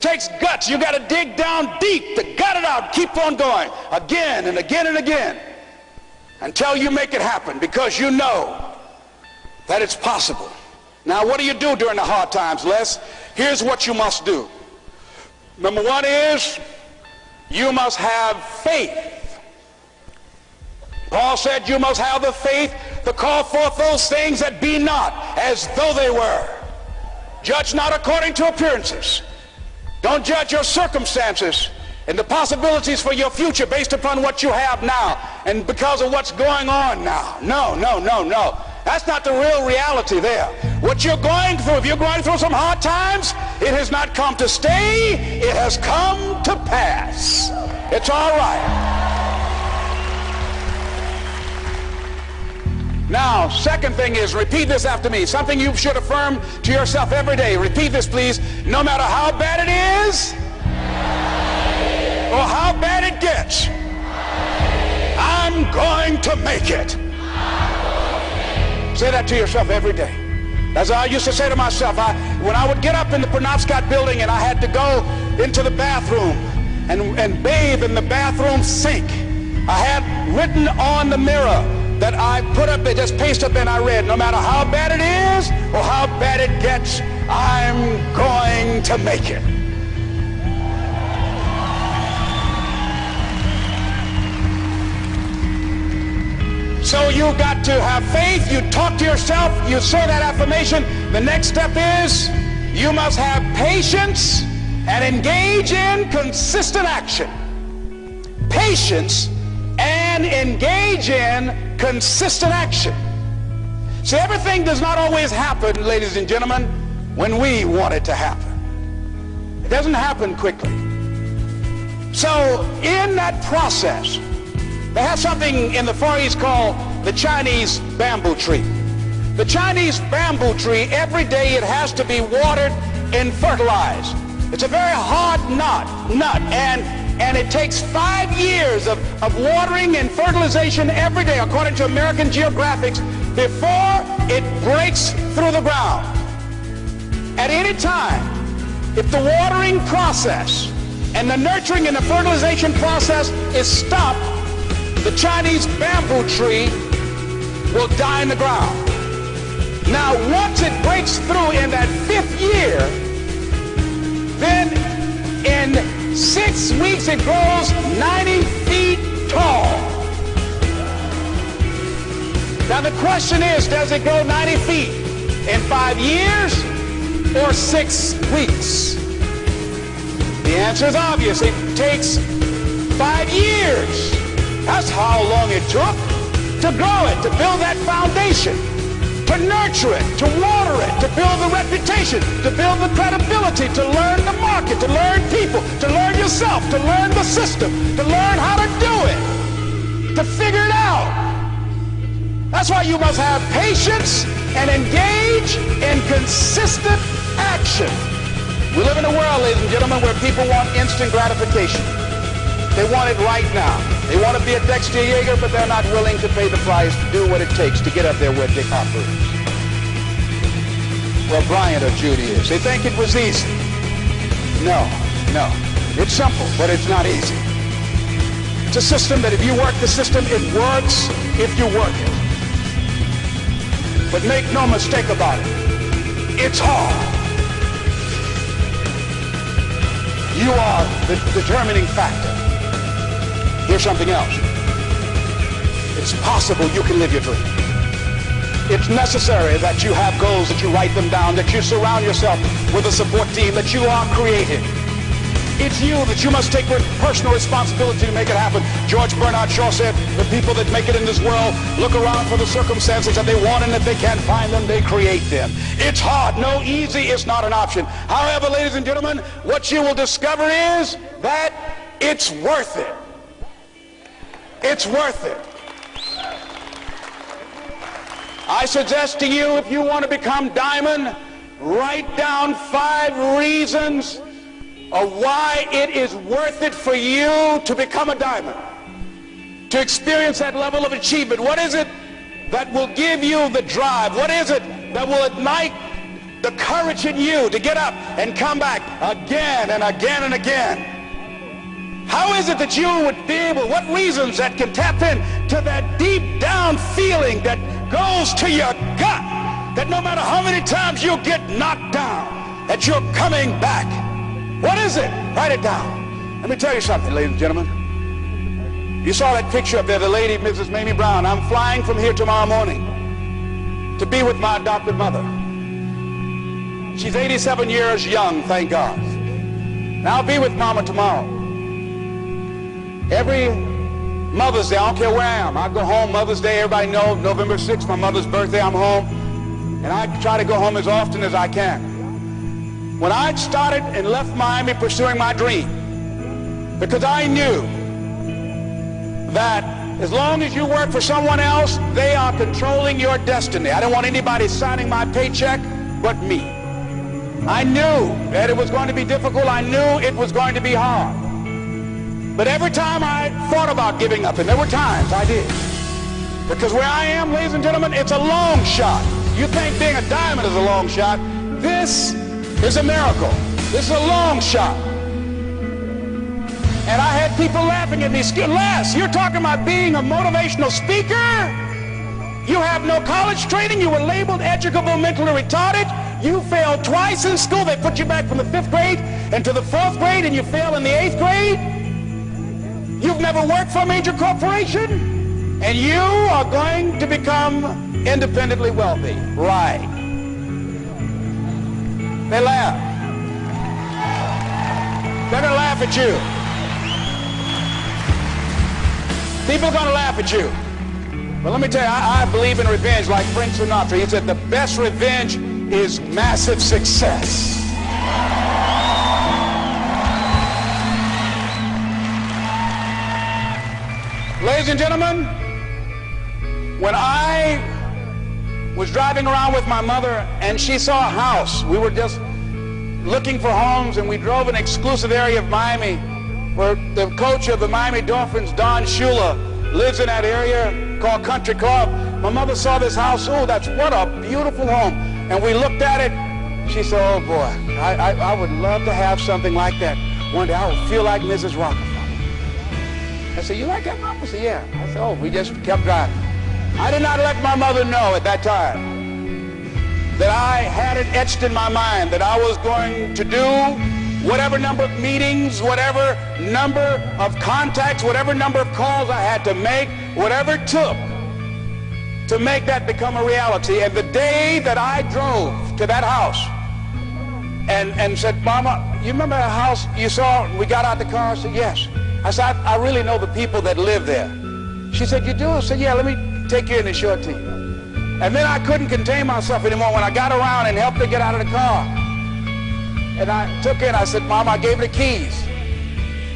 Takes guts. You got to dig down deep to gut it out. Keep on going again and again and again until you make it happen, because you know that it's possible. Now, what do you do during the hard times, Les? Here's what you must do. Number one is you must have faith. Paul said you must have the faith to call forth those things that be not as though they were. Judge not according to appearances. Don't judge your circumstances and the possibilities for your future based upon what you have now and because of what's going on now. No, no, no, no. That's not the real reality there. What you're going through, if you're going through some hard times, it has not come to stay, it has come to pass. It's all right. Now, second thing is, repeat this after me. Something you should affirm to yourself every day. Repeat this, please. No matter how bad it is or how bad it gets, I'm going to make it. Say that to yourself every day. As I used to say to myself, when I would get up in the Penobscot building and I had to go into the bathroom and bathe in the bathroom sink, I had written on the mirror that I put up, just paste up, and I read, no matter how bad it is or how bad it gets, I'm going to make it. So you got to have faith. You talk to yourself. You say that affirmation. The next step is you must have patience and engage in consistent action. Patience and engage in consistent action. See, everything does not always happen, ladies and gentlemen, when we want it to happen. It doesn't happen quickly. So in that process, they have something in the Far East called the Chinese bamboo tree. The Chinese bamboo tree, every day it has to be watered and fertilized. It's a very hard nut, and it takes 5 years of watering and fertilization every day, according to American Geographics, before it breaks through the ground. At any time, if the watering process and the nurturing and the fertilization process is stopped, the Chinese bamboo tree will die in the ground. Now, once it breaks through in that 5th year, then in 6 weeks it grows 90 feet tall. Now the question is, does it grow 90 feet in 5 years or 6 weeks? The answer is obvious. It takes 5 years. That's how long it took to grow it, to build that foundation, to nurture it, to water it, to build the reputation, to build the credibility, to learn the market, to learn people, to learn yourself, to learn the system, to learn how to do it, to figure it out. That's why you must have patience and engage in consistent action. We live in a world, ladies and gentlemen, where people want instant gratification. They want it right now. They want to be a Dexter Yeager, but they're not willing to pay the price to do what it takes to get up there where Dick Hopper is. Well, Bryant or Judy is. They think it was easy. No. It's simple, but it's not easy. It's a system that if you work the system, it works if you work it. But make no mistake about it, it's hard. You are the determining factor. Here's something else. It's possible you can live your dream. It's necessary that you have goals, that you write them down, that you surround yourself with a support team, that you are creative. It's you that you must take personal responsibility to make it happen. George Bernard Shaw said, the people that make it in this world look around for the circumstances that they want, and if they can't find them, they create them. It's hard. No, easy is not an option. However, ladies and gentlemen, what you will discover is that it's worth it. It's worth it. I suggest to you, if you want to become diamond, write down 5 reasons of why it is worth it for you to become a diamond, to experience that level of achievement. What is it that will give you the drive? What is it that will ignite the courage in you to get up and come back again and again and again? How is it that you would be able, what reasons that can tap into that deep down feeling that goes to your gut, that no matter how many times you get knocked down, that you're coming back? What is it? Write it down. Let me tell you something, ladies and gentlemen. You saw that picture up there, the lady, Mrs. Mamie Brown. I'm flying from here tomorrow morning to be with my adopted mother. She's 87 years young, thank God. And I'll be with Mama tomorrow. Every Mother's Day, I don't care where I am, I go home Mother's Day. Everybody knows November 6th, my mother's birthday, I'm home. And I try to go home as often as I can. When I started and left Miami pursuing my dream, because I knew that as long as you work for someone else, they are controlling your destiny. I didn't want anybody signing my paycheck but me. I knew that it was going to be difficult. I knew it was going to be hard. But every time I thought about giving up, and there were times I did, because where I am, ladies and gentlemen, it's a long shot. You think being a diamond is a long shot. This is a miracle. This is a long shot. And I had people laughing at me. Les, you're talking about being a motivational speaker? You have no college training. You were labeled educable mentally retarded. You failed twice in school. They put you back from the 5th grade into the 4th grade, and you failed in the 8th grade. You've never worked for a major corporation, and you are going to become independently wealthy. Right. They laugh. They're going to laugh at you. People are going to laugh at you. But let me tell you, I believe in revenge like Frank Sinatra. He said the best revenge is massive success. Ladies and gentlemen, when I was driving around with my mother and she saw a house, we were just looking for homes, and we drove an exclusive area of Miami where the coach of the Miami Dolphins, Don Shula, lives in that area called Country Club. My mother saw this house. Oh, what a beautiful home. And we looked at it. She said, oh boy, I would love to have something like that. One day I would feel like Mrs. Rockefeller. I said, you like that, Mom? I said, yeah. I said, oh, we just kept driving. I did not let my mother know at that time that I had it etched in my mind that I was going to do whatever number of meetings, whatever number of contacts, whatever number of calls I had to make, whatever it took to make that become a reality. And the day that I drove to that house and said, Mama, you remember that house you saw? We got out the car. I said, yes. I said, I really know the people that live there. She said, you do? I said, yeah, let me take you in and show it to you. And then I couldn't contain myself anymore when I got around and helped her get out of the car. And I took it, I said, Mom, I gave her the keys.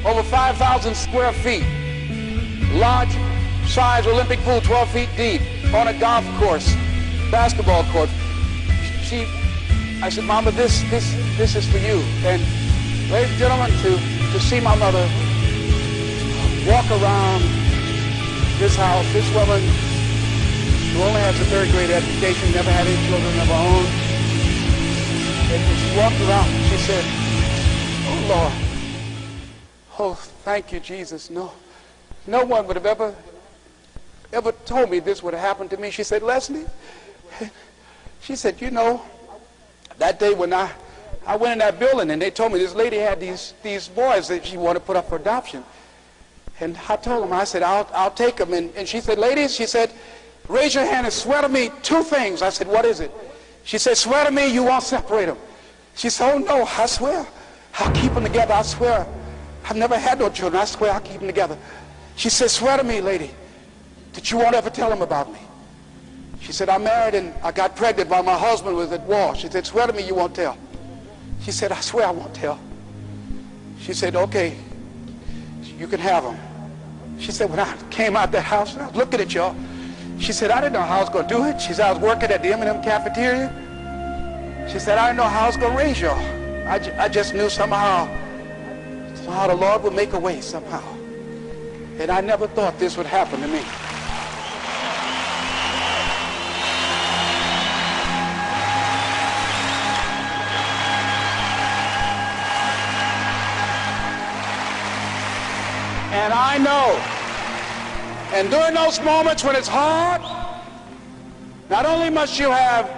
Over 5,000 square feet. Large size Olympic pool, 12 feet deep, on a golf course, basketball court. I said, Mama, this is for you. And ladies and gentlemen, to see my mother walk around this house, this woman who only has a 3rd grade education, never had any children of her own. And she walked around, she said, oh Lord, oh thank you Jesus. No one would have ever told me this would have happened to me. She said, Leslie, she said, you know, that day when I went in that building and they told me this lady had these boys that she wanted to put up for adoption. And I told them, I said, I'll take them. And she said, ladies, she said, raise your hand and swear to me 2 things. I said, what is it? She said, swear to me you won't separate them. She said, oh no, I swear. I'll keep them together, I swear. I've never had no children, I swear I'll keep them together. She said, swear to me, lady, that you won't ever tell them about me. She said, I'm married and I got pregnant while my husband was at war. She said, swear to me you won't tell. She said, I swear I won't tell. She said, okay, you can have them. She said, when I came out that house, and I was looking at y'all, she said, I didn't know how I was going to do it. She said, I was working at the M&M cafeteria. She said, I didn't know how I was going to raise y'all. I just knew somehow the Lord would make a way somehow. And I never thought this would happen to me. And I know. And during those moments when it's hard, not only must you have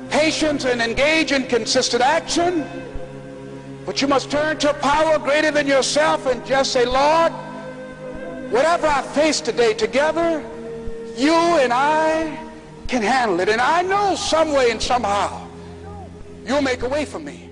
patience and engage in consistent action, but you must turn to a power greater than yourself and just say, Lord, whatever I face today together, you and I can handle it. And I know some way and somehow you'll make a way for me.